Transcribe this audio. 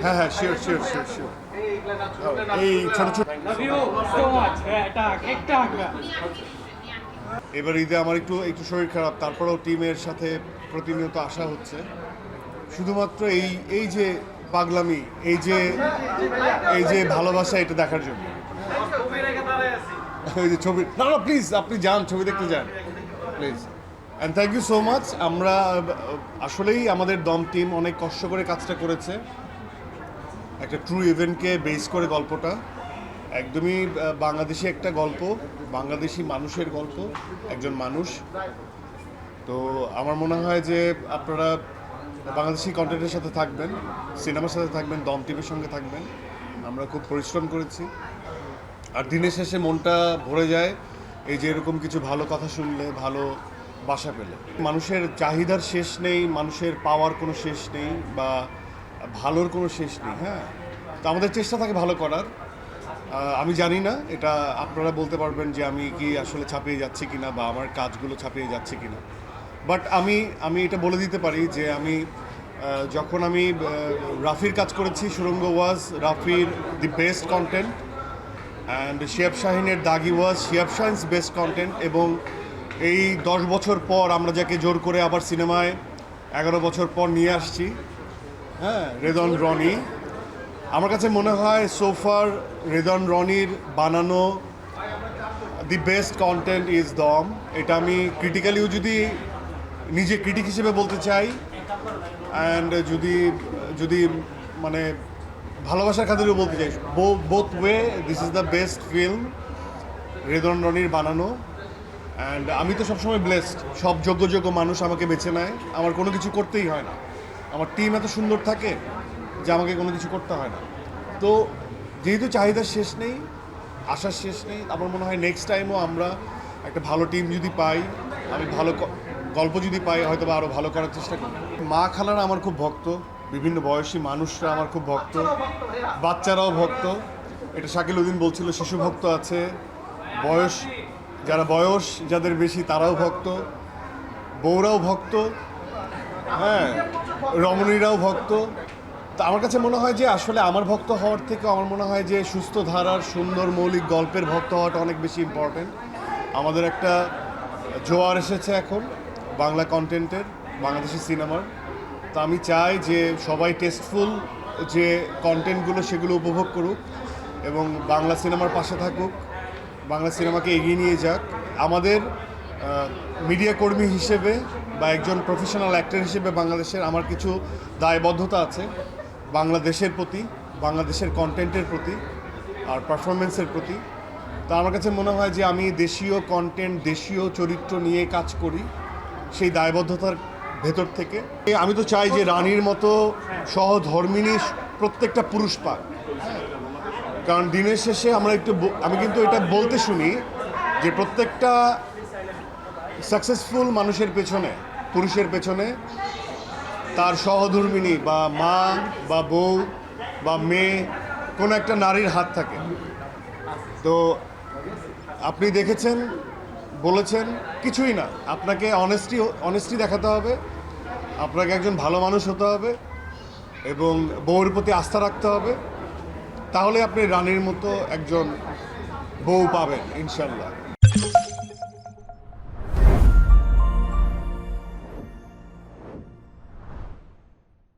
হ্যাঁ হ্যাঁ, sure sure sure sure. এই ছোট ছোট এবার ঈদে আমার একটু একটু শরীর খারাপ, তারপরেও টিমের সাথে প্রতিনিয়ত আসা হচ্ছে শুধুমাত্র এই এই যে পাগলামি, এই যে ভালোবাসা, এটা দেখার জন্য। এই যে ছবি, না না প্লিজ আপনি যান, ছবি দেখতে যান please. And thank you so much. আমরা আসলেই আমাদের দম টিম অনেক কষ্ট করে কাজটা করেছে, একটা ট্রু ইভেন্টকে বেস করে গল্পটা একদমই বাংলাদেশি একটা গল্প, বাংলাদেশি মানুষের গল্প, একজন মানুষ। তো আমার মনে হয় যে আপনারা বাংলাদেশি কন্টেন্টের সাথে থাকবেন, সিনেমার সাথে থাকবেন, দম টিভির সঙ্গে থাকবেন। আমরা খুব পরিশ্রম করেছি, আর দিনের শেষে মনটা ভরে যায় এই যে এরকম কিছু ভালো কথা শুনলে, ভালো বাসা পেলে। মানুষের চাহিদার শেষ নেই, মানুষের পাওয়ার কোনো শেষ নেই, বা ভালোর কোনো শেষ নেই। হ্যাঁ, তো আমাদের চেষ্টা থাকে ভালো করার। আমি জানি না, এটা আপনারা বলতে পারবেন যে আমি কি আসলে ছাপিয়ে যাচ্ছি কিনা, বা আমার কাজগুলো ছাপিয়ে যাচ্ছে কিনা। বাট আমি এটা বলে দিতে পারি যে আমি যখন আমি রাফির কাজ করেছি, সুরঙ্গ ওয়াজ রাফির the best content, and Shihab শাহিনের Dagi was Shihab Shahin's best content. এবং এই 10 বছর পর আমরা যাকে জোর করে আবার সিনেমায় 11 বছর পর নিয়ে আসছি, হ্যাঁ, রেদন রনি, আমার কাছে মনে হয় সোফার রেদন রনির বানানো দি বেস্ট কন্টেন্ট ইজ দম। এটা আমি ক্রিটিক্যালিও যদি নিজে ক্রিটিক হিসেবে বলতে চাই, অ্যান্ড যদি যদি মানে ভালোবাসার খাতিরেও বলতে চাই, both way this is the best film Redon রনির বানানো। অ্যান্ড আমি তো সবসময় ব্লেসড, সব যোগ্য মানুষ আমাকে বেছে নেয়, আমার কোনো কিছু করতেই হয় না, আমার টিম এত সুন্দর থাকে যে আমাকে কোনো কিছু করতে হয় না। তো যেহেতু চাহিদার শেষ নেই, আশার শেষ নেই, আমার মনে হয় নেক্সট টাইমও আমরা একটা ভালো টিম যদি পাই, আমি ভালো গল্প যদি পাই, হয়তো বা আরও ভালো করার চেষ্টা করি। মা খালারা আমার খুব ভক্ত, বিভিন্ন বয়সী মানুষরা আমার খুব ভক্ত, বাচ্চারাও ভক্ত। এটা শাকিল উদ্দিন বলছিল, শিশু ভক্ত আছে, বয়স যাদের বেশি তারাও ভক্ত, বউরাও ভক্ত, হ্যাঁ, রমণীরাও ভক্ত। তো আমার কাছে মনে হয় যে আসলে আমার ভক্ত হওয়ার থেকে আমার মনে হয় যে সুস্থ ধারার সুন্দর মৌলিক গল্পের ভক্ত হওয়াটা অনেক বেশি ইম্পর্টেন্ট। আমাদের একটা জোয়ার এসেছে এখন বাংলা কন্টেন্টের, বাংলাদেশি সিনেমার। তো আমি চাই যে সবাই টেস্টফুল যে কন্টেন্টগুলো সেগুলো উপভোগ করুক এবং বাংলা সিনেমার পাশে থাকুক, বাংলা সিনেমাকে এগিয়ে নিয়ে যাক। আমাদের মিডিয়া কর্মী হিসেবে বা একজন প্রফেশনাল অ্যাক্টর হিসেবে বাংলাদেশের আমার কিছু দায়বদ্ধতা আছে বাংলাদেশের প্রতি, বাংলাদেশের কন্টেন্টের প্রতি আর পারফরমেন্সের প্রতি। তো আমার কাছে মনে হয় যে আমি দেশীয় কন্টেন্ট, দেশীয় চরিত্র নিয়ে কাজ করি, সেই দায়বদ্ধতার ভেতর থেকে। আমি তো চাই যে রানীর মতো সহধর্মিণী প্রত্যেকটা পুরুষ পাক, কারণ দিনের শেষে আমি কিন্তু এটা বলতে শুনি যে প্রত্যেকটা সাকসেসফুল মানুষের পেছনে, পুরুষের পেছনে তার সহধর্মিণী বা মা বা বউ বা মেয়ে, কোনো একটা নারীর হাত থাকে। তো আপনি দেখেছেন, বলেছেন, কিছুই না, আপনাকে অনেস্টি দেখাতে হবে, আপনাকে একজন ভালো মানুষ হতে হবে এবং বউর প্রতি আস্থা রাখতে হবে, তাহলে আপনি রানীর মতো একজন বউ পাবেন ইনশাল্লাহ।